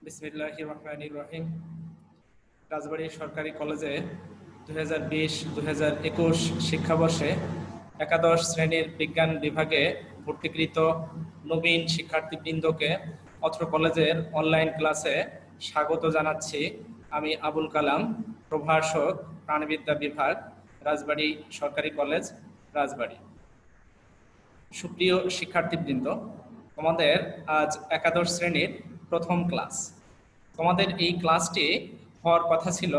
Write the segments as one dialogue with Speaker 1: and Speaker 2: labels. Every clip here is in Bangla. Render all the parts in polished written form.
Speaker 1: বিসমিল্লাহির রহমানির রহিম। রাজবাড়ী সরকারি কলেজে 2020-2021 শিক্ষাবর্ষে একাদশ শ্রেণীর বিজ্ঞান বিভাগে ভর্তিকৃত নবীন শিক্ষার্থীবৃন্দকে অত্র কলেজের অনলাইন ক্লাসে স্বাগত জানাচ্ছি। আমি আবুল কালাম, প্রভাষক, প্রাণিবিদ্যা বিভাগ, রাজবাড়ী সরকারি কলেজ, রাজবাড়ী। সুপ্রিয় শিক্ষার্থীবৃন্দ, তোমাদের আজ একাদশ শ্রেণীর প্রথম ক্লাস। তোমাদের এই ক্লাসটি হওয়ার কথা ছিল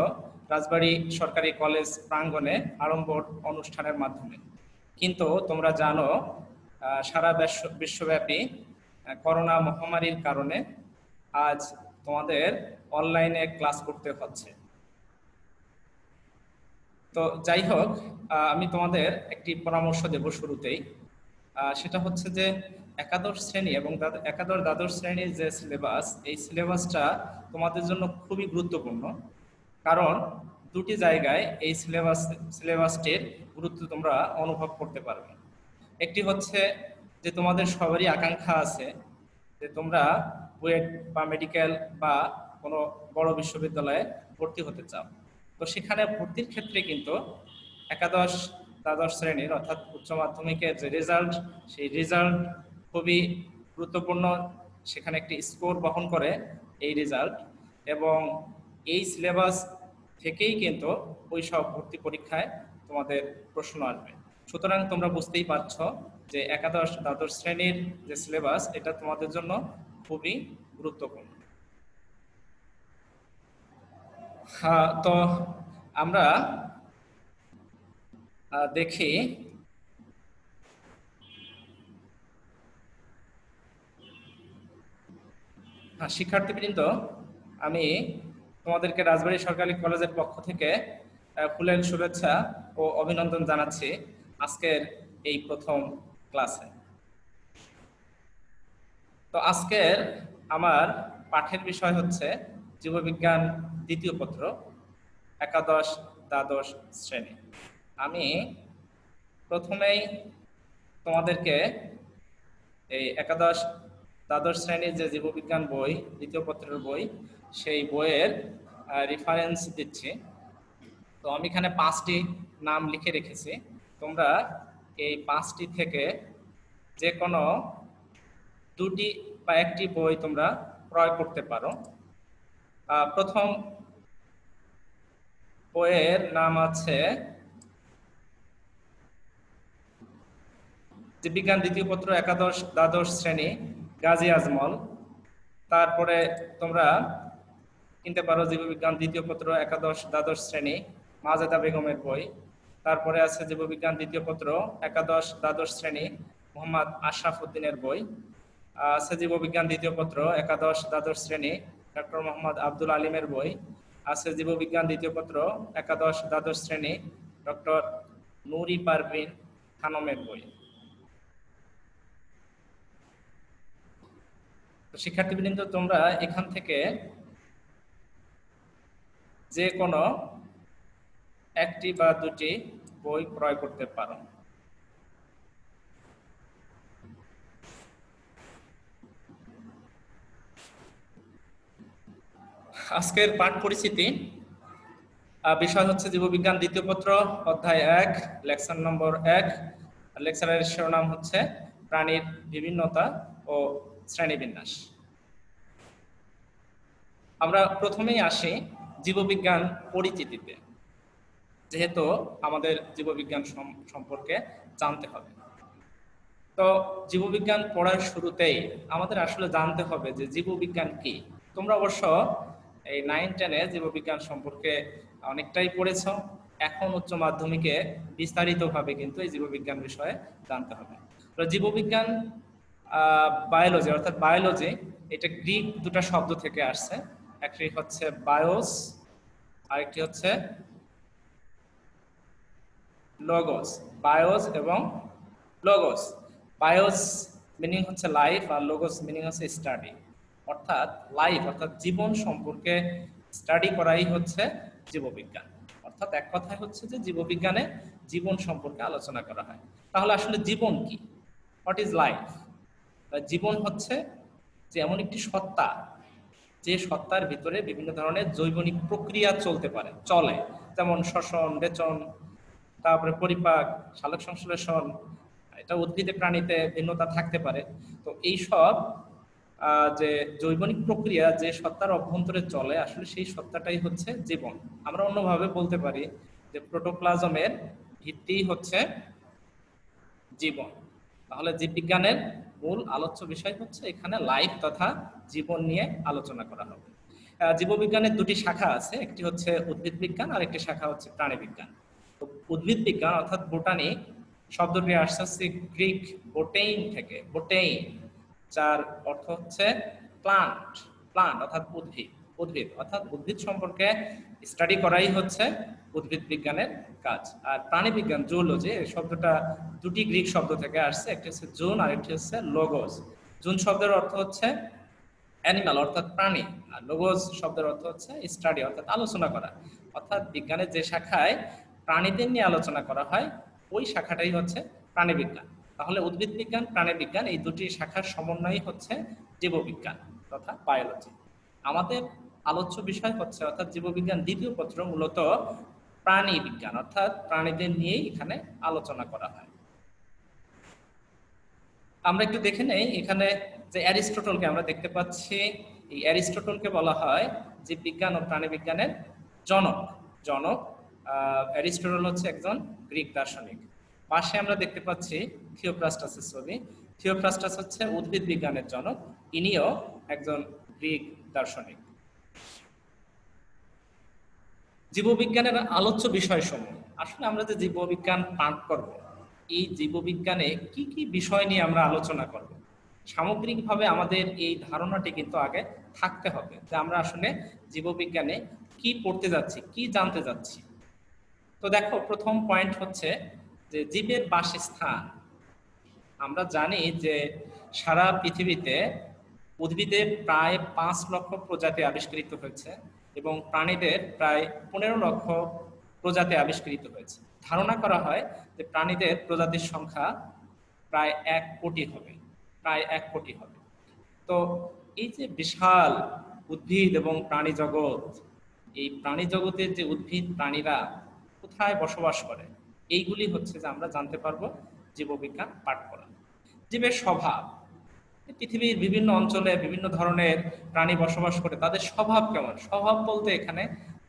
Speaker 1: রাজবাড়ী সরকারি কলেজ প্রাঙ্গণে আরম্ভ অনুষ্ঠানের মাধ্যমে, কিন্তু তোমরা জানো সারা বিশ্বব্যাপী করোনা মহামারীর কারণে আজ তোমাদের অনলাইনে ক্লাস করতে হচ্ছে। তো যাই হোক, আমি তোমাদের একটি পরামর্শ দেব শুরুতেই। সেটা হচ্ছে যে একাদশ শ্রেণী এবং একাদশ দ্বাদশ শ্রেণীর যে সিলেবাস, এই সিলেবাসটা তোমাদের জন্য খুবই গুরুত্বপূর্ণ। কারণ দুটি জায়গায় এই সিলেবাসটির গুরুত্ব তোমরা অনুভব করতে পারবে। একটি হচ্ছে যে তোমাদের সবারই আকাঙ্ক্ষা আছে যে তোমরা বুয়েট বা মেডিকেল বা কোনো বড় বিশ্ববিদ্যালয়ে ভর্তি হতে চাও। তো সেখানে ভর্তির ক্ষেত্রে কিন্তু একাদশ দ্বাদশ শ্রেণীর অর্থাৎ উচ্চ মাধ্যমিকের যে রেজাল্ট, সেই রেজাল্ট খুবই গুরুত্বপূর্ণ। সেখানে একটি স্কোর বহন করে এই রেজাল্ট, এবং এই সিলেবাস থেকেই কিন্তু ওই সব ভর্তি পরীক্ষায় তোমাদের প্রশ্ন আসবে। সুতরাং তোমরা বুঝতেই পারছো যে একাদশ দ্বাদশ শ্রেণীর যে সিলেবাস, এটা তোমাদের জন্য খুবই গুরুত্বপূর্ণ। তো আমরা দেখি শিক্ষার্থীবৃন্দ, আমি তোমাদেরকে রাজবাড়ী সরকারি কলেজের পক্ষ থেকে ফুলেল শুভেচ্ছা ও অভিনন্দন জানাচ্ছি আজকের এই প্রথম ক্লাসে। তো আজকের আমার পাঠের বিষয় হচ্ছে জীববিজ্ঞান দ্বিতীয় পত্র, একাদশ দ্বাদশ শ্রেণী। আমি প্রথমেই তোমাদেরকে এই একাদশ দ্বাদশ শ্রেণীর যে জীববিজ্ঞান বই, দ্বিতীয় পত্রের বই, সেই বইয়ের রেফারেন্স দিচ্ছি। তো আমি এখানে 5টি নাম লিখে রেখেছি। তোমরা এই 5টি থেকে যে কোনো 2টি বা 1টি বই তোমরা ক্রয় করতে পারো। প্রথম বইয়ের নাম আছে জীববিজ্ঞান দ্বিতীয় পত্র, একাদশ দ্বাদশ শ্রেণী, গাজী আজমল। তারপরে তোমরা কিনতে পারো জীববিজ্ঞান দ্বিতীয় পত্র, একাদশ দ্বাদশ শ্রেণী, মাজেদা বেগমের বই। তারপরে আছে জীববিজ্ঞান দ্বিতীয় পত্র, একাদশ দ্বাদশ শ্রেণী, মোহাম্মদ আশরাফ উদ্দিনের বই। আছে জীববিজ্ঞান দ্বিতীয় পত্র, একাদশ দ্বাদশ শ্রেণী, ডক্টর মোহাম্মদ আব্দুল আলিমের বই। আছে জীববিজ্ঞান দ্বিতীয় পত্র, একাদশ দ্বাদশ শ্রেণী, ডক্টর নুরি পারভিন খানমের বই। শিক্ষার্থীবৃন্দ, তোমরা এখান থেকে যে কোনো 1টি বা 2টি বই ক্রয় করতে পারো। আজকের পাঠ পরিচিতি বিষয় হচ্ছে জীববিজ্ঞান দ্বিতীয় পত্র, অধ্যায় 1, লেকচার নম্বর 1। লেকচারের শিরোনাম হচ্ছে প্রাণীর বিভিন্নতা ও শ্রেণীবিন্যাস। আমরা প্রথমেই আসি জীববিজ্ঞান পরিচিতিতে, যেহেতু আমাদের জীববিজ্ঞান সম্পর্কে জানতে হবে। তো জীববিজ্ঞান পড়ার শুরুতেই আমাদের আসলে জানতে হবে যে জীববিজ্ঞান কি। তোমরা অবশ্য এই 9-10-এ জীববিজ্ঞান সম্পর্কে অনেকটাই পড়েছ। এখন উচ্চ মাধ্যমিকে বিস্তারিতভাবে কিন্তু এই জীববিজ্ঞান বিষয়ে জানতে হবে। তো জীববিজ্ঞান বায়োলজি, অর্থাৎ বায়োলজি, এটা গ্রিক দুটো শব্দ থেকে আসছে। একটি হচ্ছে বায়োস, আরেকটি হচ্ছে লগোস। বায়োস এবং লগোস। বায়োস মিনিং হচ্ছে লাইফ, আর লগোস মিনিং হচ্ছে স্টাডি। অর্থাৎ লাইফ অর্থাৎ জীবন সম্পর্কে স্টাডি করাই হচ্ছে জীববিজ্ঞান। অর্থাৎ এক কথায় হচ্ছে যে জীববিজ্ঞানে জীবন সম্পর্কে আলোচনা করা হয়। তাহলে আসলে জীবন কি? What is life? জীবন হচ্ছে যে এমন একটি সত্তা যে সত্তার ভিতরে বিভিন্ন ধরনের জৈবনিক প্রক্রিয়া চলে, যেমন শ্বসন, রেচন, তারপরে পরিপাক, সালোক সংশ্লেষণ। এটা উদ্ভিদে প্রাণীতে ভিন্নতা থাকতে পারে। তো এই সব যে জৈবনিক প্রক্রিয়া যে সত্তার অভ্যন্তরে চলে, আসলে সেই সত্তাটাই হচ্ছে জীবন। আমরা অন্যভাবে বলতে পারি যে প্রোটোপ্লাজমের ভিত্তি হচ্ছে জীবন। তাহলে জীববিজ্ঞানের মূল আলোচ্য বিষয় হচ্ছে এখানে লাইফ তথা জীবন নিয়ে আলোচনা করা হবে। জীববিজ্ঞানের দুটি শাখা আছে, একটি হচ্ছে উদ্ভিদ বিজ্ঞান আর একটি শাখা হচ্ছে প্রাণী বিজ্ঞান। তো উদ্ভিদ বিজ্ঞান অর্থাৎ বোটানি শব্দটি আসছে গ্রিক বোটেইন থেকে, বোটেইন, যার অর্থ হচ্ছে প্লান্ট, প্লান্ট অর্থাৎ উদ্ভিদ, উদ্ভিদ অর্থাৎ উদ্ভিদ সম্পর্কে স্টাডি করাই হচ্ছে উদ্ভিদ বিজ্ঞানের কাজ। আর প্রাণী বিজ্ঞান, জুলজি, এই শব্দটা দুটি গ্রিক শব্দ থেকে আসছে, একটি হচ্ছে জুন আর একটি হচ্ছে লোগোস। জুন শব্দের অর্থ হচ্ছে অ্যানিমাল অর্থাৎ প্রাণী, আর লোগোস শব্দের অর্থ হচ্ছে স্টাডি অর্থাৎ আলোচনা করা। অর্থাৎ বিজ্ঞানের যে শাখায় প্রাণীদের নিয়ে আলোচনা করা হয় ওই শাখাটাই হচ্ছে প্রাণী বিজ্ঞান। তাহলে উদ্ভিদ বিজ্ঞান, প্রাণী বিজ্ঞান এই দুটি শাখার সমন্বয়ই হচ্ছে জীববিজ্ঞান তথা বায়োলজি। আমাদের আলোচ্য বিষয় হচ্ছে অর্থাৎ জীববিজ্ঞান দ্বিতীয় পত্র মূলত প্রাণী বিজ্ঞান অর্থাৎ প্রাণীদের নিয়েই এখানে আলোচনা করা হয়। আমরা একটু দেখে নেই এখানে যে অ্যারিস্টটলকে আমরা দেখতে পাচ্ছি, এই অ্যারিস্টটলকে বলা হয় জীববিজ্ঞান ও প্রাণী বিজ্ঞানের জনক। জনক অ্যারিস্টটল হচ্ছে একজন গ্রিক দার্শনিক। পাশে আমরা দেখতে পাচ্ছি থিওফ্রাস্টাসের ছবি। থিওফ্রাস্টাস হচ্ছে উদ্ভিদ বিজ্ঞানের জনক, ইনিও একজন গ্রিক দার্শনিক। জীববিজ্ঞানের আলোচ্য বিষয়সমূহ, আসলে আমরা যে জীববিজ্ঞান পাঠ করব, এই জীববিজ্ঞানে কি কি বিষয় নিয়ে আমরা আলোচনা করব, সামগ্রিকভাবে আমাদের এই ধারণাটি কিন্তু আগে থাকতে হবে যে আমরা আসলে জীববিজ্ঞানে কি পড়তে যাচ্ছি, কি জানতে যাচ্ছি। তো দেখো, প্রথম পয়েন্ট হচ্ছে যে জীবের বাসস্থান। আমরা জানি যে সারা পৃথিবীতে উদ্ভিদের প্রায় 5 লক্ষ প্রজাতি আবিষ্কৃত হয়েছে এবং প্রাণীদের প্রায় 15 লক্ষ প্রজাতি আবিষ্কৃত হয়েছে। ধারণা করা হয় যে প্রাণীদের প্রজাতির সংখ্যা প্রায় 1 কোটি হবে, প্রায় 1 কোটি হবে। তো এই যে বিশাল উদ্ভিদ এবং প্রাণী জগৎ, এই প্রাণী জগতের যে উদ্ভিদ প্রাণীরা কোথায় বসবাস করে, এইগুলি হচ্ছে যে আমরা জানতে পারবো জীববিজ্ঞান পাঠ করা। জীবের স্বভাব, পৃথিবীর বিভিন্ন অঞ্চলে বিভিন্ন ধরনের প্রাণী বসবাস করে, তাদের স্বভাব কেমন, স্বভাব বলতে এখানে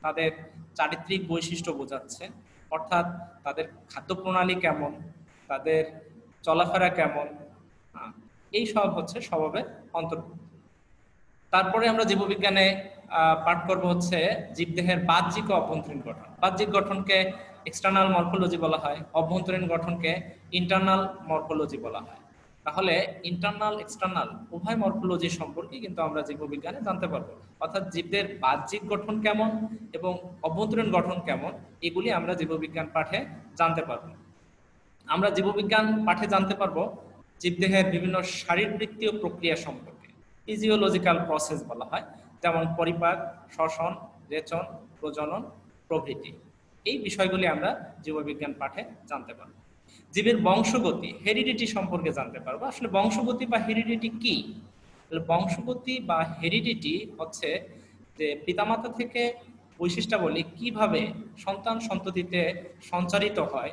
Speaker 1: তাদের চারিত্রিক বৈশিষ্ট্য বোঝাচ্ছে, অর্থাৎ তাদের খাদ্য প্রণালী কেমন, তাদের চলাফেরা কেমন, এই সব হচ্ছে স্বভাবের অন্তর্ভুক্ত। তারপরে আমরা জীববিজ্ঞানে পাঠ করব হচ্ছে জীবদেহের বাহ্যিক ও অভ্যন্তরীণ গঠন। বাহ্যিক গঠনকে এক্সটার্নাল মরফোলজি বলা হয়, অভ্যন্তরীণ গঠনকে ইন্টারনাল মরফোলজি বলা হয়। তাহলে ইন্টারনাল এক্সটার্নাল উভয় মরফোলজি সম্পর্কে কিন্তু আমরা জীববিজ্ঞানে জানতে পারবো, অর্থাৎ জীবদের বাহ্যিক গঠন কেমন এবং অভ্যন্তরীণ গঠন কেমন, এগুলি আমরা জীববিজ্ঞান পাঠে জানতে পারবো। আমরা জীববিজ্ঞান পাঠে জানতে পারবো জীবদেহের বিভিন্ন শারীরবৃত্তীয় প্রক্রিয়া সম্পর্কে, ফিজিওলজিক্যাল প্রসেস বলা হয়, যেমন পরিপাক, শ্বসন, রেচন, প্রজনন প্রভৃতি। এই বিষয়গুলি আমরা জীববিজ্ঞান পাঠে জানতে পারবো। জীবের বংশগতি, হেরিডিটি সম্পর্কে জানতে পারবো। আসলে বংশগতি বা হেরিডিটি কি? বংশগতি বা হেরিডিটি হচ্ছে যে পিতামাতা থেকে বৈশিষ্ট্যাবলী কিভাবে সন্তান সন্ততিতে সঞ্চারিত হয়,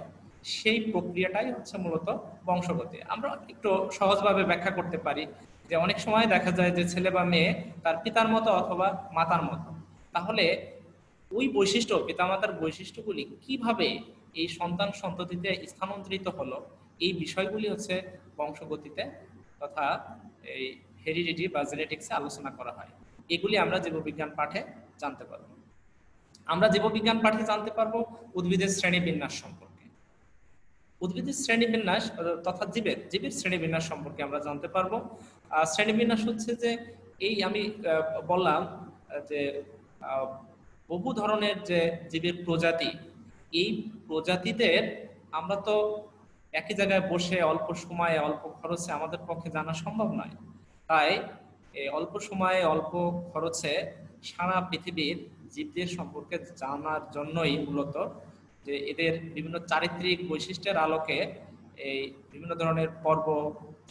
Speaker 1: সেই প্রক্রিয়াটাই হচ্ছে মূলত বংশগতি। আমরা একটু সহজভাবে ব্যাখ্যা করতে পারি যে অনেক সময় দেখা যায় যে ছেলে বা মেয়ে তার পিতার মতো অথবা মাতার মতো, তাহলে ওই বৈশিষ্ট্য, পিতামাতার বৈশিষ্ট্যগুলি কিভাবে এই সন্তান সন্ততিতে স্থানান্তরিত হলো, এই বিষয়গুলি হচ্ছে বংশগতিতে তথা এই হেরিডিটি বা জেনেটিক্সে আলোচনা করা হয়। এগুলি আমরা জীববিজ্ঞান পাঠে জানতে পারবো। আমরা জীববিজ্ঞান পাঠে জানতে পারবো উদ্ভিদের শ্রেণীবিন্যাস সম্পর্কে। উদ্ভিদের শ্রেণীবিন্যাস তথা জীবের শ্রেণীবিন্যাস সম্পর্কে আমরা জানতে পারবো। শ্রেণীবিন্যাস হচ্ছে যে এই আমি বললাম যে বহু ধরনের যে জীবের প্রজাতি, এই প্রজাতিদের আমরা তো একই জায়গায় বসে অল্প সময়ে অল্প খরচে আমাদের পক্ষে জানা সম্ভব নয়। তাই এই অল্প সময়ে অল্প খরচে সারা পৃথিবীর জীবদের সম্পর্কে জানার জন্যই মূলত যে এদের বিভিন্ন চারিত্রিক বৈশিষ্ট্যের আলোকে এই বিভিন্ন ধরনের পর্ব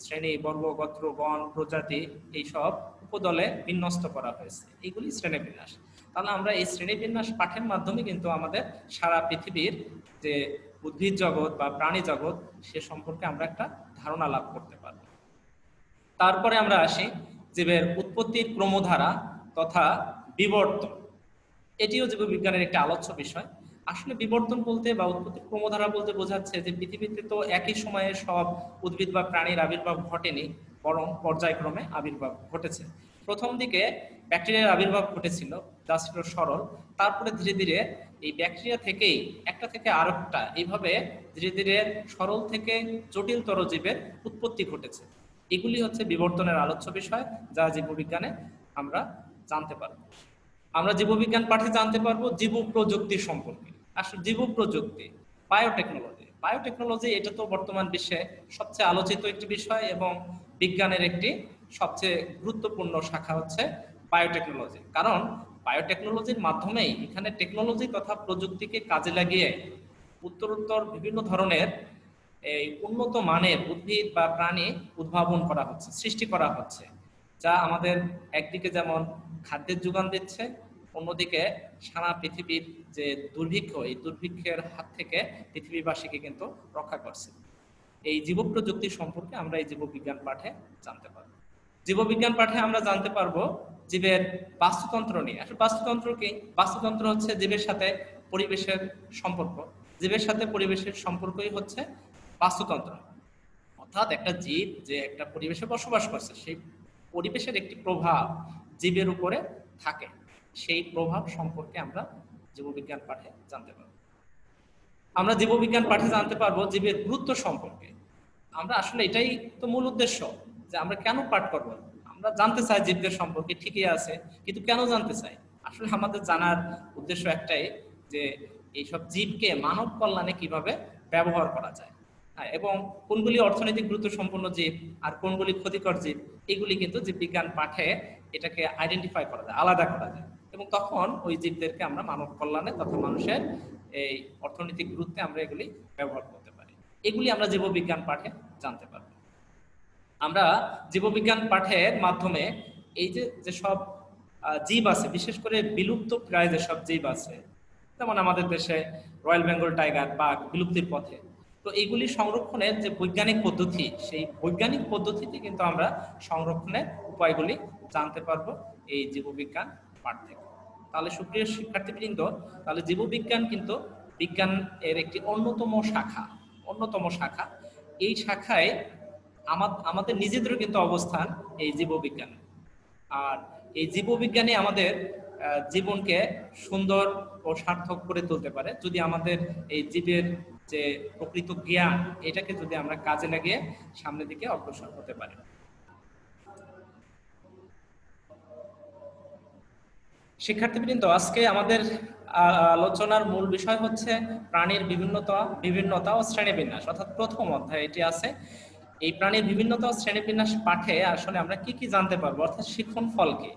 Speaker 1: শ্রেণী, বর্গ, গোত্র, গণ, প্রজাতি এইসব উপদলে বিন্যস্ত করা হয়েছে। এইগুলি শ্রেণীবিন্যাস। তাহলে আমরা এই শ্রেণীবিন্যাস পাঠের মাধ্যমে কিন্তু আমাদের সারা পৃথিবীর যে উদ্ভিদ জগৎ বা প্রাণী জগৎ সে সম্পর্কে আমরা একটা ধারণা লাভ করতে পারব। তারপরে আমরা আসি জীবের উৎপত্তির ক্রমধারা তথা বিবর্তন। এটিও জীববিজ্ঞানের একটি আলোচ্য বিষয়। আসলে বিবর্তন বলতে বা উৎপত্তির ক্রমধারা বলতে বোঝাচ্ছে যে পৃথিবীতে তো একই সময়ে সব উদ্ভিদ বা প্রাণীর আবির্ভাব ঘটেনি, বরং পর্যায়ক্রমে আবির্ভাব ঘটেছে। প্রথম দিকে ব্যাকটেরিয়ার আবির্ভাব ঘটেছিল, যা ছিল সরল। তারপরে ধীরে ধীরে এই ব্যাকটেরিয়া থেকেই একটা থেকে আরেকটা এইভাবে ধীরে ধীরে সরল থেকে জটিলতর জীবের উৎপত্তি ঘটেছে। এগুলি হচ্ছে বিবর্তনের আলোচ্য বিষয়, যা জীববিজ্ঞানে আমরা জানতে পারব। আমরা জীববিজ্ঞান পাঠে জানতে পারবো জীব প্রযুক্তি সম্পর্কে। আসলে জীব প্রযুক্তি, বায়োটেকনোলজি। বায়োটেকনোলজি এটা তো বর্তমান বিশ্বে সবচেয়ে আলোচিত একটি বিষয় এবং বিজ্ঞানের একটি সবচেয়ে গুরুত্বপূর্ণ শাখা হচ্ছে বায়োটেকনোলজি। কারণ বায়োটেকনোলজির মাধ্যমেই এখানে টেকনোলজি তথা প্রযুক্তিকে কাজে লাগিয়ে উত্তরোত্তর বিভিন্ন ধরনের এই উন্নত মানের উদ্ভিদ বা প্রাণী উদ্ভাবন করা হচ্ছে, সৃষ্টি করা হচ্ছে, যা আমাদের একদিকে যেমন খাদ্যের যোগান দিচ্ছে, অন্যদিকে সারা পৃথিবীর যে দুর্ভিক্ষ, এই দুর্ভিক্ষের হাত থেকে পৃথিবীবাসীকে কিন্তু রক্ষা করছে। এই জীব প্রযুক্তি সম্পর্কে আমরা এই জীববিজ্ঞান পাঠে জানতে পারব। জীববিজ্ঞান পাঠে আমরা জানতে পারবো জীবের বাস্তুতন্ত্র নিয়ে। আসলে বাস্তুতন্ত্র কি? বাস্তুতন্ত্র হচ্ছে জীবের সাথে পরিবেশের সম্পর্ক। জীবের সাথে পরিবেশের সম্পর্কই হচ্ছে বাস্তুতন্ত্র। অর্থাৎ একটা জীব যে একটা পরিবেশে বসবাস করছে, সেই পরিবেশের একটি প্রভাব জীবের উপরে থাকে। সেই প্রভাব সম্পর্কে আমরা জীববিজ্ঞান পাঠে জানতে পারব। আমরা জীববিজ্ঞান পাঠে জানতে পারবো জীবের গুরুত্ব সম্পর্কে। আমরা আসলে এটাই তো মূল উদ্দেশ্য, যে আমরা কেন পাঠ করব। আমরা জানতে চাই জীবদের সম্পর্কে, ঠিকই আছে, কিন্তু কেন জানতে চাই? আসলে আমাদের জানার উদ্দেশ্য একটাই, যে এইসব জীবকে মানব কল্যাণে কিভাবে ব্যবহার করা যায়, এবং কোনগুলি অর্থনৈতিক গুরুত্ব সম্পন্ন জীব আর কোনগুলি ক্ষতিকর জীব, এগুলি কিন্তু জীববিজ্ঞান পাঠে এটাকে আইডেন্টিফাই করা যায়, আলাদা করা যায়। এবং তখন ওই জীবদেরকে আমরা মানব কল্যাণে তথা মানুষের এই অর্থনৈতিক গুরুত্বে আমরা এগুলি ব্যবহার করতে পারি। এগুলি আমরা জীববিজ্ঞান পাঠে জানতে পারব। আমরা জীববিজ্ঞান পাঠের মাধ্যমে এই যে যেসব জীব আছে, বিশেষ করে বিলুপ্ত প্রায় যেসব জীব আছে, যেমন আমাদের দেশে রয়্যাল বেঙ্গল টাইগার বা বিলুপ্তির পথে, তো এইগুলি সংরক্ষণের যে বৈজ্ঞানিক পদ্ধতি, সেই বৈজ্ঞানিক পদ্ধতিতে কিন্তু আমরা সংরক্ষণের উপায়গুলি জানতে পারবো এই জীববিজ্ঞান পাঠ থেকে। তাহলে সুপ্রিয় শিক্ষার্থীবৃন্দ, তাহলে জীববিজ্ঞান কিন্তু বিজ্ঞান এর একটি অন্যতম শাখা। এই শাখায় আমাদের নিজেদেরও কিন্তু অবস্থান এই জীববিজ্ঞান। আর এই জীববিজ্ঞানে আমাদের জীবনকে সুন্দর ও সার্থক করে তুলতে পারে, যদি আমাদের এই জীবের যে প্রকৃত জ্ঞান, এটাকে যদি আমরা কাজে লাগিয়ে সামনের দিকে অগ্রসর হতে পারি। শিক্ষার্থীবৃন্দ, আজকে আমাদের আলোচনার মূল বিষয় হচ্ছে প্রাণীর বিভিন্নতা ও শ্রেণীবিন্যাস, অর্থাৎ প্রথম অধ্যায় এটি আছে। এই প্রাণীর বিভিন্নতা ও শ্রেণীবিন্যাস পাঠে আসলে আমরা কি কি জানতে পারবো, অর্থাৎ শিক্ষণ ফল কি?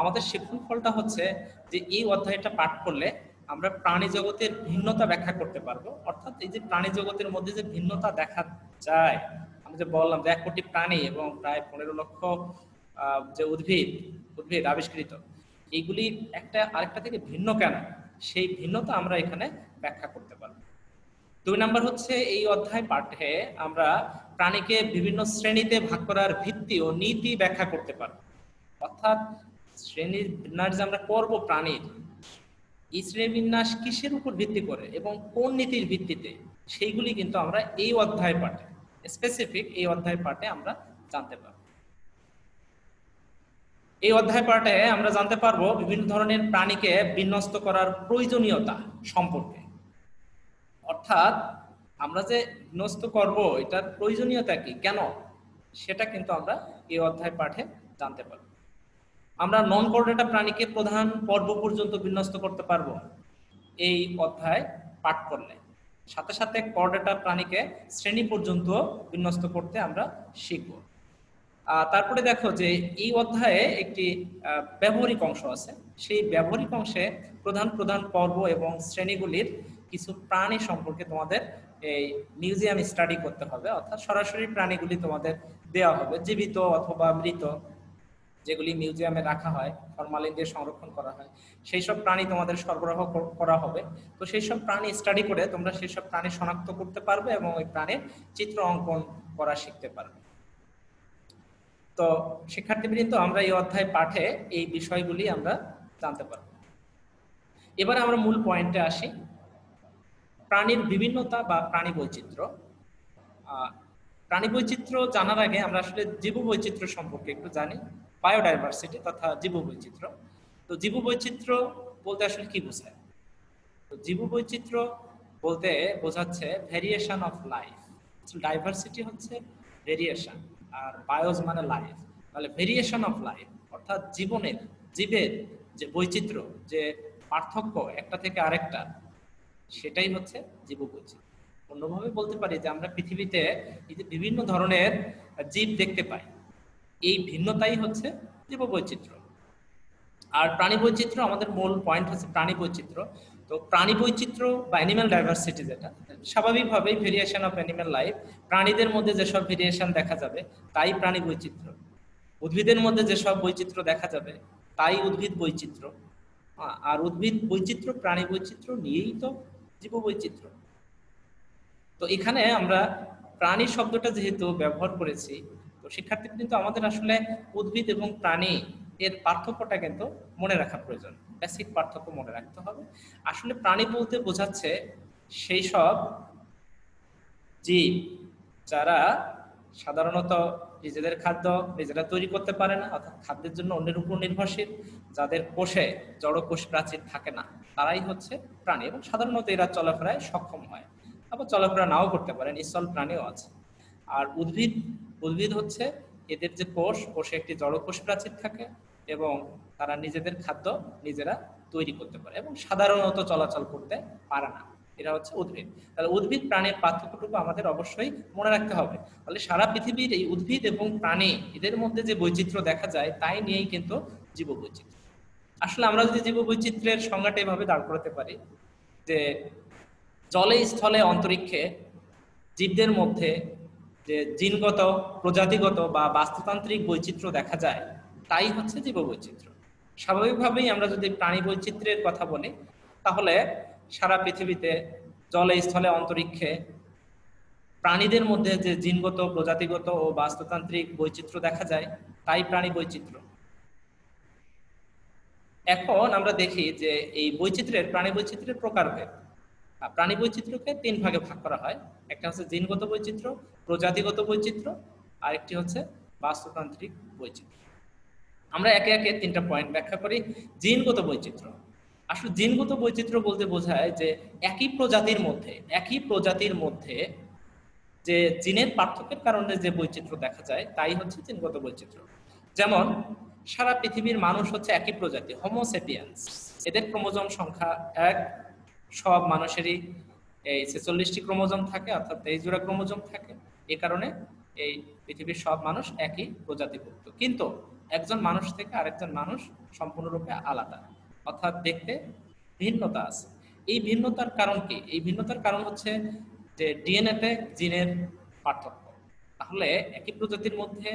Speaker 1: আমাদের শিক্ষণ ফলটা হচ্ছে যে এই অধ্যায়টা পাঠ করলে আমরা প্রাণী জগতের ভিন্নতা ব্যাখ্যা করতে পারবো। অর্থাৎ এই যে প্রাণী জগতের মধ্যে যে ভিন্নতা দেখা যায়, আমি যে বললাম যে 1 কোটি প্রাণী এবং প্রায় 15 লক্ষ যে উদ্ভিদ আবিষ্কৃত, এইগুলি একটা আরেকটা থেকে ভিন্ন কেন, সেই ভিন্নতা আমরা এখানে ব্যাখ্যা করতে পারবো। 2 নাম্বার হচ্ছে এই অধ্যায় পাঠে আমরা প্রাণীকে বিভিন্ন শ্রেণীতে ভাগ করার ভিত্তি ও নীতি ব্যাখ্যা করতে পারবো। অর্থাৎ শ্রেণীর বিন্যাস যে আমরা করবো প্রাণীর, এই শ্রেণীবিন্যাস কিসের উপর ভিত্তি করে এবং কোন নীতির ভিত্তিতে, সেইগুলি কিন্তু আমরা এই অধ্যায় পাঠে, স্পেসিফিক এই অধ্যায় পাঠে আমরা জানতে পারবো। এই অধ্যায় পাঠে আমরা জানতে পারবো বিভিন্ন ধরনের প্রাণীকে বিন্যস্ত করার প্রয়োজনীয়তা সম্পর্কে। অর্থাৎ আমরা যে বিন্যস্ত করব, এটার প্রয়োজনীয়তা কি, কেন, সেটা কিন্তু আমরা এই অধ্যায় পাঠে জানতে পারব। আমরা নন করডেটা প্রাণীকে প্রধান পর্ব পর্যন্ত বিন্যস্ত করতে পারবো এই অধ্যায় পাঠ করলে। সাথে সাথে করডেটা প্রাণীকে শ্রেণী পর্যন্ত বিন্যস্ত করতে আমরা শিখব। তারপরে দেখো যে এই অধ্যায়ে একটি ব্যবহারিক অংশ আছে। সেই ব্যবহারিক অংশে প্রধান পর্ব এবং শ্রেণীগুলির কিছু প্রাণী সম্পর্কে তোমাদের এই মিউজিয়াম স্টাডি করতে হবে, অর্থাৎ সরাসরি প্রাণীগুলি তোমাদের দেওয়া হবে, জীবিত অথবা মৃত যেগুলি মিউজিয়ামে রাখা হয়, ফরমালিন দিয়ে সংরক্ষণ করা হয়, সেই সব প্রাণী তোমাদের সরবরাহ করা হবে। তো সেই সব প্রাণী স্টাডি করে তোমরা সেই সব প্রাণী শনাক্ত করতে পারবে এবং ওই প্রাণীর চিত্র অঙ্কন করা শিখতে পারবে। তো শিক্ষার্থীবৃন্দ, আমরা এই অধ্যায় পাঠে এই বিষয়গুলি আমরা জানতে পারব। এবার আমরা মূল পয়েন্টে আসি, প্রাণীর বিভিন্নতা বা প্রাণী বৈচিত্র্য। প্রাণী বৈচিত্র্য জানার আগে আমরা আসলে জীববৈচিত্র্য সম্পর্কে একটু জানি, বায়োডাইভার্সিটি তথা জীববৈচিত্র্য। তো জীববৈচিত্র্য বলতে আসলে কি বোঝায়? তো জীববৈচিত্র্য বলতে বোঝাচ্ছে ভেরিয়েশন অফ লাইফ। ডাইভার্সিটি হচ্ছে ভেরিয়েশন, আর বায়োস মানে লাইফ, তাহলে ভেরিয়েশন অফ লাইফ অর্থাৎ জীবের যে বৈচিত্র্য, যে পার্থক্য একটা থেকে আরেকটা, সেটাই হচ্ছে জীববৈচিত্র্য। অন্যভাবে বলতে পারি যে আমরা পৃথিবীতে বিভিন্ন ধরনের জীব দেখতে পাই, এই ভিন্নতাই হচ্ছে জীববৈচিত্র্য। আর প্রাণী বৈচিত্র্য, আমাদের মূল পয়েন্ট হচ্ছে প্রাণী বৈচিত্র্য। তো প্রাণী বৈচিত্র্য বা অ্যানিম্যাল ডাইভার্সিটি, যেটা স্বাভাবিকভাবেই ভেরিয়েশন অফ অ্যানিম্যাল লাইফ, প্রাণীদের মধ্যে যেসব ভেরিয়েশন দেখা যাবে তাই প্রাণী বৈচিত্র্য। উদ্ভিদের মধ্যে যেসব বৈচিত্র্য দেখা যাবে তাই উদ্ভিদ বৈচিত্র্য। আর উদ্ভিদ বৈচিত্র্য প্রাণী বৈচিত্র্য নিয়েই তো জীববৈচিত্র্য। তো এখানে আমরা প্রাণী শব্দটা যেহেতু ব্যবহার করেছি, তো শিক্ষার্থী কিন্তু আমাদের আসলে উদ্ভিদ এবং প্রাণী এর পার্থক্যটা কিন্তু মনে রাখা প্রয়োজন, বেসিক পার্থক্য মনে রাখতে হবে। আসলে প্রাণী বলতে বোঝাচ্ছে সেই সব জীব যারা সাধারণত নিজেদের খাদ্য নিজেরা তৈরি করতে পারে না, অর্থাৎ খাদ্যের জন্য অন্যের উপর নির্ভরশীল, যাদের কোষে জড় কোষ প্রাচীর থাকে না, তারাই হচ্ছে প্রাণী, এবং সাধারণত এরা চলাফেরায় সক্ষম হয়, আবার চলাফেরা নাও করতে পারে, নিশ্চল প্রাণীও আছে। আর উদ্ভিদ হচ্ছে এদের যে কোষে একটি জড় কোষ প্রাচীর থাকে এবং তারা নিজেদের খাদ্য নিজেরা তৈরি করতে পারে এবং সাধারণত চলাচল করতে পারে না, এরা হচ্ছে উদ্ভিদ। তাহলে উদ্ভিদ প্রাণীর পার্থক্যটুকু আমাদের অবশ্যই মনে রাখতে হবে। তাহলে সারা পৃথিবীর এই উদ্ভিদ এবং প্রাণী এদের মধ্যে যে বৈচিত্র্য দেখা যায় তাই নিয়েই কিন্তু জীববৈচিত্র্য। আসলে আমরা যদি জীববৈচিত্র্যের সংজ্ঞাটা এভাবে দাঁড় করাতে পারি যে জলে, স্থলে, অন্তরিক্ষে জীবদের মধ্যে যে জিনগত, প্রজাতিগত বা বাস্তুতান্ত্রিক বৈচিত্র্য দেখা যায় তাই হচ্ছে জীববৈচিত্র্য। স্বাভাবিকভাবেই আমরা যদি প্রাণী বৈচিত্র্যের কথা বলি, তাহলে সারা পৃথিবীতে জলে, স্থলে, অন্তরিক্ষে প্রাণীদের মধ্যে যে জিনগত, প্রজাতিগত ও বাস্তুতান্ত্রিক বৈচিত্র্য দেখা যায় তাই প্রাণী বৈচিত্র্য। এখন আমরা দেখি যে এই প্রাণী বৈচিত্র্যের প্রকারভেদ। প্রাণী বৈচিত্র্যকে 3 ভাগে ভাগ করা হয়। একটা হচ্ছে জিনগত বৈচিত্র্য, প্রজাতিগত বৈচিত্র্য, আর একটি হচ্ছে বাস্তুতান্ত্রিক বৈচিত্র্য। আমরা একে একে 3টা পয়েন্ট ব্যাখ্যা করি। জিনগত বৈচিত্র্য, আসলে জিনগত বৈচিত্র্য বলতে বোঝায় যে একই প্রজাতির মধ্যে যে জিনের পার্থক্যের কারণে যে বৈচিত্র্য দেখা যায় তাই হচ্ছে জিনগত বৈচিত্র্য। যেমন সারা পৃথিবীর মানুষ হচ্ছে একই প্রজাতি, হোমো সেপিয়েন্স, এদের ক্রোমোজোম সংখ্যা 1, সব মানুষেরই এই 46টি ক্রোমোজোম থাকে, অর্থাৎ 23 জোড়া ক্রোমোজোম থাকে। এই কারণে এই পৃথিবীর সব মানুষ একই প্রজাতিভুক্ত, কিন্তু একজন মানুষ থেকে আরেকজন মানুষ সম্পূর্ণরূপে আলাদা, অর্থাৎ দেখতে ভিন্নতা আছে। এই ভিন্নতার কারণ কি? এই ভিন্নতার কারণ হচ্ছে যে ডিএনএতে জিনের পার্থক্য। তাহলে একই প্রজাতির মধ্যে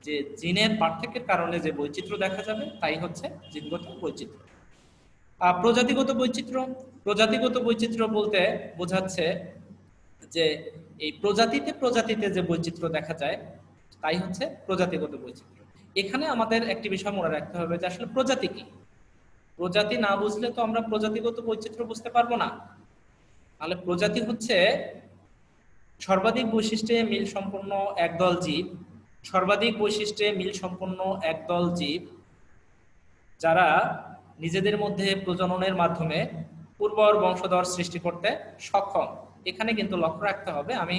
Speaker 1: যে জিনের পার্থক্যের কারণে যে বৈচিত্র্য দেখা যাবে তাই হচ্ছে জিনগত বৈচিত্র্য। প্রজাতিগত বৈচিত্র্য বলতে বোঝাচ্ছে যে এই প্রজাতিতে যে বৈচিত্র্য দেখা যায় তাই হচ্ছে প্রজাতিগত বৈচিত্র্য। এখানে আমাদের একটি বিষয় মনে রাখতে হবে যে আসলে প্রজাতি কি। প্রজাতি না বুঝলে তো আমরা প্রজাতিগত বৈচিত্র্য বুঝতে পারবো না। তাহলে প্রজাতি হচ্ছে সর্বাধিক বৈশিষ্ট্যে মিল সম্পন্ন একদল জীব যারা নিজেদের মধ্যে প্রজননের মাধ্যমে উর্বর বংশধর সৃষ্টি করতে সক্ষম। এখানে কিন্তু লক্ষ্য রাখতে হবে, আমি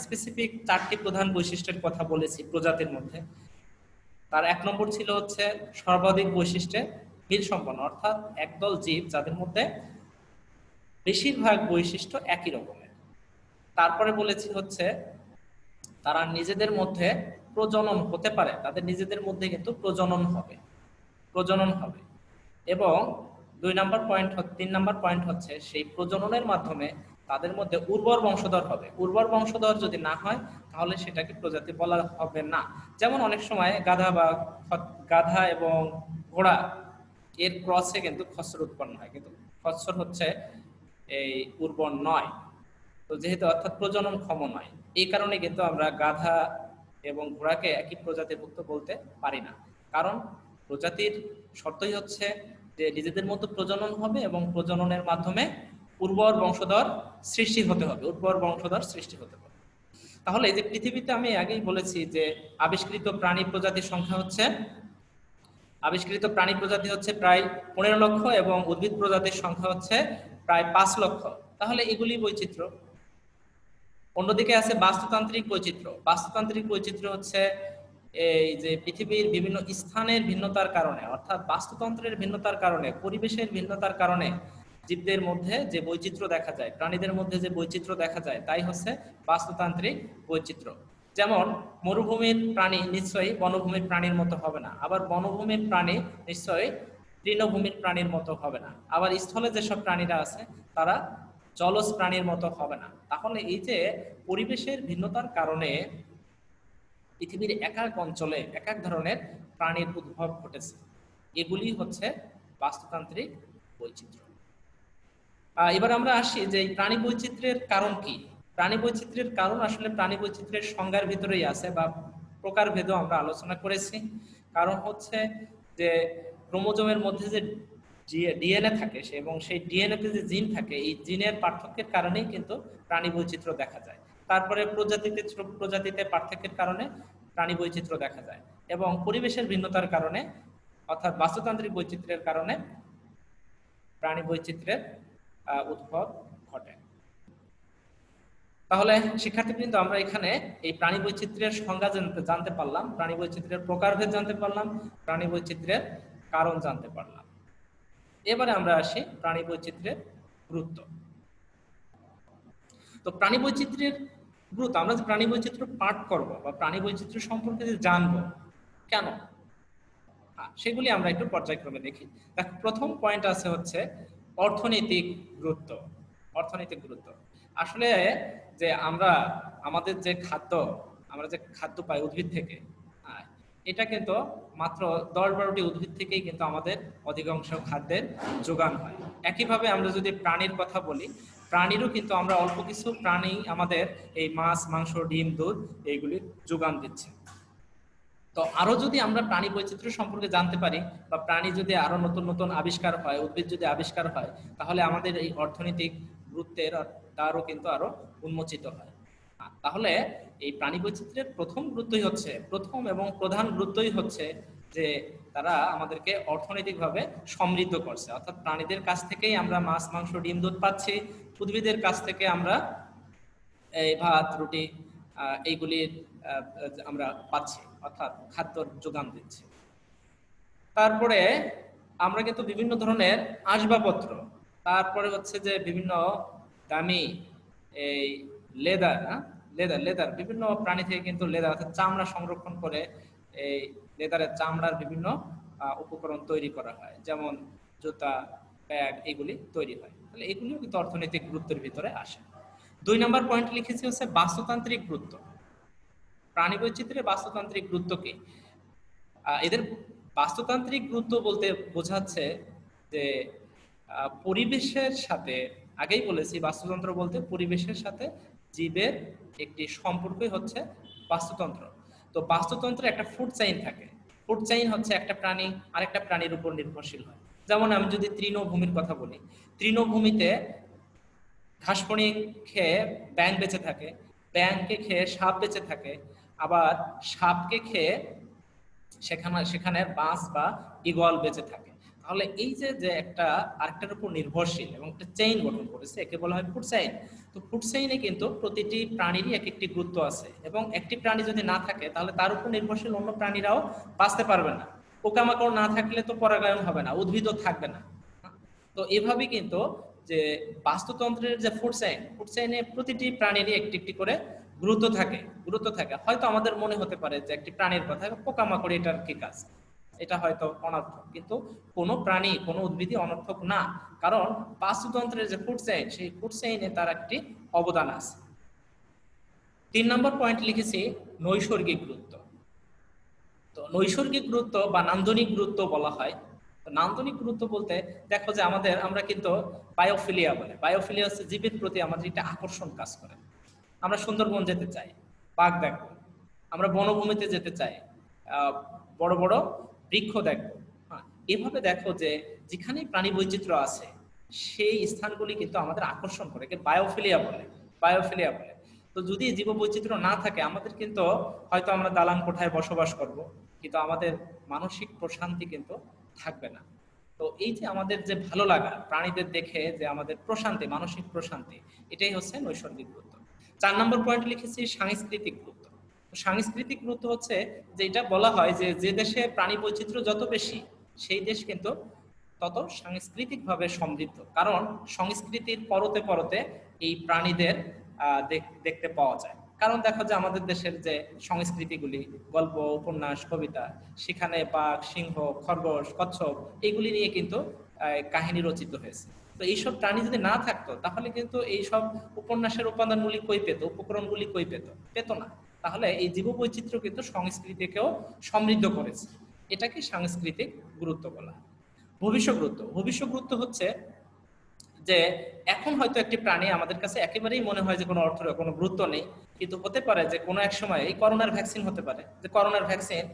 Speaker 1: স্পেসিফিক 4টি প্রধান বৈশিষ্ট্যের কথা বলেছি প্রজাতির মধ্যে। তার 1 নম্বর ছিল হচ্ছে সর্বাধিক বৈশিষ্ট্যে মিল সম্পন্ন, অর্থাৎ একদল জীব যাদের মধ্যে বেশিরভাগ বৈশিষ্ট্য একই রকমের। তারপরে বলেছি হচ্ছে তারা নিজেদের মধ্যে প্রজনন হতে পারে, তাদের নিজেদের মধ্যে কিন্তু প্রজনন হবে এবং 3 নম্বর পয়েন্ট হচ্ছে সেই প্রজননের মাধ্যমে তাদের মধ্যে উর্বর বংশধর হবে। উর্বর বংশধর যদি না হয় তাহলে সেটাকে প্রজাতি বলা হবে না। যেমন অনেক সময় গাধা এবং ঘোড়া এর ক্রসে কিন্তু খচ্চর উৎপন্ন হয়, কিন্তু খচ্চর হচ্ছে এই উর্বর নয়। তো যেহেতু অর্থাৎ প্রজননক্ষম নয়, এই কারণে কিন্তু আমরা গাধা এবং ঘোড়াকে একই প্রজাতিভুক্ত বলতে পারি না। কারণ প্রজাতির শর্তই হচ্ছে যে নিজেদের মধ্যে প্রজনন হবে এবং প্রজননের মাধ্যমে উর্বর বংশধর সৃষ্টি হতে হবে, উর্বর বংশধর সৃষ্টি হতে হবে। তাহলে এই যে পৃথিবীতে আমি আগেই বলেছি যে আবিষ্কৃত প্রাণী প্রজাতির সংখ্যা হচ্ছে প্রায় 15 লক্ষ এবং উদ্ভিদ প্রজাতির সংখ্যা হচ্ছে প্রায় 5 লক্ষ। তাহলে এগুলি বৈচিত্র্য। অন্যদিকে আছে বাস্তুতান্ত্রিক বৈচিত্র্য। বাস্তুতান্ত্রিক বৈচিত্র্য হচ্ছে এই যে পৃথিবীর বিভিন্ন স্থানের ভিন্নতার কারণে, অর্থাৎ বাস্তুতন্ত্রের ভিন্নতার কারণে, পরিবেশের ভিন্নতার কারণে জীবদের মধ্যে যে বৈচিত্র্য দেখা যায়, প্রাণীদের মধ্যে যে বৈচিত্র্য দেখা যায়, তাই হচ্ছে বাস্তুতান্ত্রিক বৈচিত্র্য। যেমন মরুভূমির প্রাণী নিশ্চয়ই বনভূমির প্রাণীর মতো হবে না, আবার বনভূমির প্রাণী নিশ্চয়ই তৃণভূমির প্রাণীর মতো হবে না, আবার স্থলে যেসব প্রাণীরা আছে তারা জলজ প্রাণীর মতো হবে না। তাহলে এই যে পরিবেশের ভিন্নতার কারণে পৃথিবীর এক এক অঞ্চলে এক এক ধরনের প্রাণীর উদ্ভব ঘটেছে, এগুলি হচ্ছে বাস্তুতান্ত্রিক বৈচিত্র্য। এবার আমরা আসি যে এই প্রাণী বৈচিত্র্যের কারণ কি। প্রাণী বৈচিত্র্যের কারণ আসলে প্রাণী বৈচিত্র্যের সংজ্ঞার ভিতরেই আছে, বা প্রকারভেদও আমরা আলোচনা করেছি। কারণ হচ্ছে যে ক্রোমোজোমের মধ্যে যে ডিএনএ থাকে এবং সেই ডিএনএতে যে জিন থাকে, এই জিনের পার্থক্যের কারণেই কিন্তু প্রাণী বৈচিত্র্য দেখা যায়। তারপরে প্রজাতিতে পার্থক্যের কারণে প্রাণী বৈচিত্র্য দেখা যায়, এবং পরিবেশের ভিন্নতার কারণে অর্থাৎ বাস্তুতান্ত্রিক বৈচিত্র্যের কারণে প্রাণী বৈচিত্র্যের উদ্ভব ঘটে। তাহলে শিক্ষার্থীবৃন্দ, আমরা এখানে এই প্রাণী বৈচিত্র্যের সংজ্ঞা জানতে পারলাম, প্রাণী বৈচিত্র্যের প্রকারভেদ জানতে পারলাম, প্রাণী বৈচিত্র্যের কারণ জানতে পারলাম। এবারে আমরা আসি প্রাণী বৈচিত্র্যের গুরুত্ব। তো প্রাণী বৈচিত্র্যের গুরুত্ব, আমরা যে প্রাণী বৈচিত্র্য পাঠ করব বা প্রাণী বৈচিত্র্য সম্পর্কে যে জানবো কেন, সেগুলি আমরা একটু পর্যায়ক্রমে দেখি। প্রথম পয়েন্ট আছে হচ্ছে অর্থনৈতিক গুরুত্ব। অর্থনৈতিক গুরুত্ব আসলে যে আমাদের যে খাদ্য পাই উদ্ভিদ থেকে, এটা কিন্তু মাত্র 10-12টি উদ্ভিদ থেকেই কিন্তু আমাদের অধিকাংশ খাদ্যের যোগান হয়। একইভাবে আমরা যদি প্রাণীর কথা বলি, প্রাণীরও কিন্তু আমরা অল্প কিছু প্রাণী আমাদের এই মাছ, মাংস, ডিম, দুধ এইগুলি যোগান দিচ্ছে। তো আরো যদি আমরা প্রাণী বৈচিত্র্য সম্পর্কে জানতে পারি, বা প্রাণী যদি আরো নতুন নতুন আবিষ্কার হয়, উদ্ভিদ যদি আবিষ্কার হয়, তাহলে আমাদের এই অর্থনৈতিক গুরুত্বের তারও কিন্তু আরো উন্মোচিত হয়। তাহলে এই প্রাণী বৈচিত্র্যের প্রথম এবং প্রধান গুরুত্বই হচ্ছে যে তারা আমাদেরকে অর্থনৈতিকভাবে সমৃদ্ধ করছে। অর্থাৎ প্রাণীদের কাছ থেকেই আমরা মাছ, মাংস, ডিম, দুধ পাচ্ছি, উদ্ভিদের কাছ থেকে আমরা এই ভাত, রুটি এইগুলির আমরা পাচ্ছি, অর্থাৎ খাদ্যর যোগান দিচ্ছে। তারপরে আমরা কিন্তু বিভিন্ন ধরনের আসবাবপত্র, তারপরে হচ্ছে যে বিভিন্ন দামি এই লেদার বিভিন্ন প্রাণী থেকে কিন্তু লেদার অর্থাৎ চামড়া সংরক্ষণ করে এই লেদারের চামড়ার বিভিন্ন উপকরণ তৈরি করা হয়, যেমন জুতা, ব্যাগ, এগুলি তৈরি হয়। তাহলে এগুলিও কিন্তু অর্থনৈতিক গুরুত্বের ভিতরে আসে। 2 নম্বর পয়েন্ট লিখেছি হচ্ছে বাস্তুতান্ত্রিক গুরুত্ব। প্রাণী বৈচিত্র্যের বাস্তুতান্ত্রিক গুরুত্ব কি? এদের বাস্তুতান্ত্রিক গুরুত্ব বলতে বোঝাচ্ছে যে পরিবেশের সাথে, আগেই বলেছি বাস্তুতন্ত্র বলতে পরিবেশের সাথে জীবের একটি সম্পর্কই হচ্ছে বাস্তুতন্ত্র। তো বাস্তুতন্ত্রে একটা ফুড চেইন থাকে। ফুড চেইন হচ্ছে একটা প্রাণী আরেকটা প্রাণীর উপর নির্ভরশীল হয়। যেমন আমি যদি তৃণভূমির কথা বলি, তৃণভূমিতে ঘাসফড়িং খেয়ে ব্যাঙ বেঁচে থাকে, ব্যাঙকে খেয়ে সাপ বেঁচে থাকে, আবার সাপকে খেয়ে সেখানে বাঁশ বা ঈগল বেঁচে থাকে। তাহলে এই যে একটা আরেকটার উপর নির্ভরশীল এবং একটা চেইন গঠন করেছে, একে বলা হয় ফুড চেইন। তো ফুড চেইনে কিন্তু প্রতিটি প্রাণীরই এক একটি গুরুত্ব আছে, এবং একটি প্রাণী যদি না থাকে তাহলে তার উপর নির্ভরশীল অন্য প্রাণীরাও বাঁচতে পারবে না। পোকামাকড় না থাকলে তো পরাগায়ন হবে না, উদ্ভিদও থাকবে না। তো এভাবে কিন্তু যে বাস্তুতন্ত্রের যে ফুড চেইনে প্রতিটি প্রাণীরই একটি একটি করে গুরুত্ব থাকে। হয়তো আমাদের মনে হতে পারে যে একটি প্রাণীর কথা, পোকামাকড় এটার কি কাজ, এটা হয়তো অনর্থক, কিন্তু কোনো প্রাণী কোনো উদ্ভিদই অনর্থক না, কারণ বাস্তুতন্ত্রের যে ফুড চেইন, সেই ফুড চেইনে তার একটি অবদান আছে। 3 নম্বর পয়েন্ট লিখেছি নৈসর্গিক গুরুত্ব। তো নৈসর্গিক গুরুত্ব বা নান্দনিক গুরুত্ব বলা হয়। তো নান্দনিক গুরুত্ব বলতে দেখো যে আমরা কিন্তু বায়োফিলিয়া বলে, বায়োফিলিয়া হচ্ছে জীবের প্রতি আমাদের একটা আকর্ষণ কাজ করে। আমরা সুন্দরবন যেতে চাই, বাঘ দেখবো, আমরা বনভূমিতে যেতে চাই, আহ, বড় বড় বৃক্ষ দেখবো। হ্যাঁ, এভাবে দেখো যে যেখানে প্রাণী বৈচিত্র্য আছে সেই স্থানগুলি কিন্তু আমাদের আকর্ষণ করে, বায়োফিলিয়া বলে, বায়োফিলিয়া বলে। তো যদি জীববৈচিত্র্য না থাকে আমাদের কিন্তু হয়তো আমরা দালান কোঠায় বসবাস করব, কিন্তু আমাদের মানসিক প্রশান্তি কিন্তু থাকবে না। তো এই যে আমাদের যে ভালো লাগা প্রাণীদের দেখে, যে আমাদের প্রশান্তি, মানসিক প্রশান্তি, এটাই হচ্ছে নৈসর্গিক গুরুত্ব। 4 নম্বর পয়েন্ট লিখেছি সাংস্কৃতিক গুরুত্ব। তো সাংস্কৃতিক গুরুত্ব হচ্ছে যে এটা বলা হয় যে যে দেশে প্রাণী বৈচিত্র্য যত বেশি সেই দেশ কিন্তু তত সাংস্কৃতিকভাবে সমৃদ্ধ, কারণ সংস্কৃতির পরতে পরতে এই প্রাণীদের দেখতে পাওয়া যায়। কারণ দেখো যে আমাদের দেশের যে সংস্কৃতিগুলি, গল্প, উপন্যাস, কবিতা, সেখানে বাঘ, সিংহ, খরগোশ, কচ্ছপ এগুলি নিয়ে কিন্তু কাহিনী রচিত হয়েছে। তো এইসব প্রাণী যদি না থাকতো তাহলে কিন্তু এইসব উপন্যাসের উপাদানগুলি কই পেত, উপকরণগুলি কই পেত, পেত না। তাহলে এই জীববৈচিত্র্য কিন্তু সংস্কৃতিকেও সমৃদ্ধ করেছে। এটাকে সাংস্কৃতিক গুরুত্ব বলা হয়। ভবিষ্য গুরুত্ব, ভবিষ্য গুরুত্ব হচ্ছে যে এখন হয়তো একটি প্রাণী আমাদের কাছে একেবারেই মনে হয় যে কোনো অর্থ, কোনো গুরুত্ব নেই, কিন্তু হতে পারে যে কোনো এক সময় এই করোনার ভ্যাকসিন হতে পারে, যে করোনার ভ্যাকসিন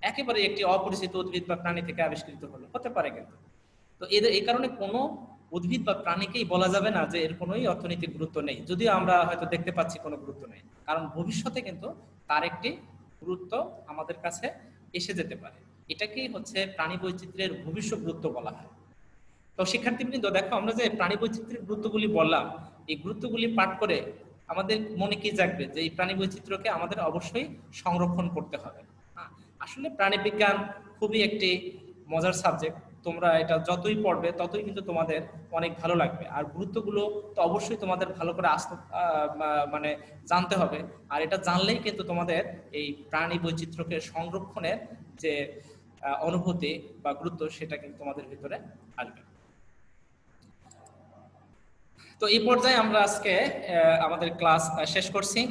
Speaker 1: একেবারে একটি অপরিচিত উদ্ভিদ বা প্রাণী থেকে আবিষ্কৃত হলো, হতে পারে। কিন্তু তো এদের এই কারণে কোনো উদ্ভিদ বা প্রাণীকেই বলা যাবে না যে এর কোনোই অর্থনৈতিক গুরুত্ব নেই, যদিও আমরা হয়তো দেখতে পাচ্ছি কোনো গুরুত্ব নেই, কারণ ভবিষ্যতে কিন্তু তার একটি গুরুত্ব আমাদের কাছে এসে যেতে পারে। এটাকেই হচ্ছে প্রাণী বৈচিত্র্যের ভবিষ্য গুরুত্ব বলা হয়। তো শিক্ষার্থীবৃন্দ দেখো, আমরা যে প্রাণী বৈচিত্র্যের গুরুত্বগুলি বললাম, এই গুরুত্বগুলি পাঠ করে আমাদের মনে কি জাগবে যে এই প্রাণী বৈচিত্র্যকে আমাদের অবশ্যই সংরক্ষণ করতে হবে। আসলে প্রাণী বিজ্ঞান খুবই একটি মজার সাবজেক্ট। তোমরা এটা যতই পড়বে ততই কিন্তু তোমাদের অনেক ভালো লাগবে, আর গুরুত্বগুলো তো অবশ্যই তোমাদের ভালো করে মানে জানতে হবে। আর এটা জানলেই কিন্তু তোমাদের এই প্রাণী বৈচিত্র্যকে সংরক্ষণের যে অনুভূতি বা গুরুত্ব, সেটা কিন্তু তোমাদের ভিতরে আসবে। তো এই পর্যায়ে আমরা আজকে আমাদের ক্লাস শেষ করছি।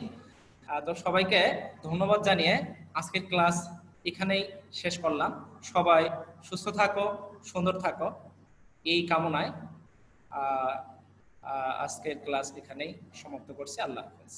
Speaker 1: তো সবাইকে ধন্যবাদ জানিয়ে আজকের ক্লাস এখানেই শেষ করলাম। সবাই সুস্থ থাকো, সুন্দর থাকো, এই কামনায় আজকের ক্লাস এখানেই সমাপ্ত করছি। আল্লাহ হাফেজ।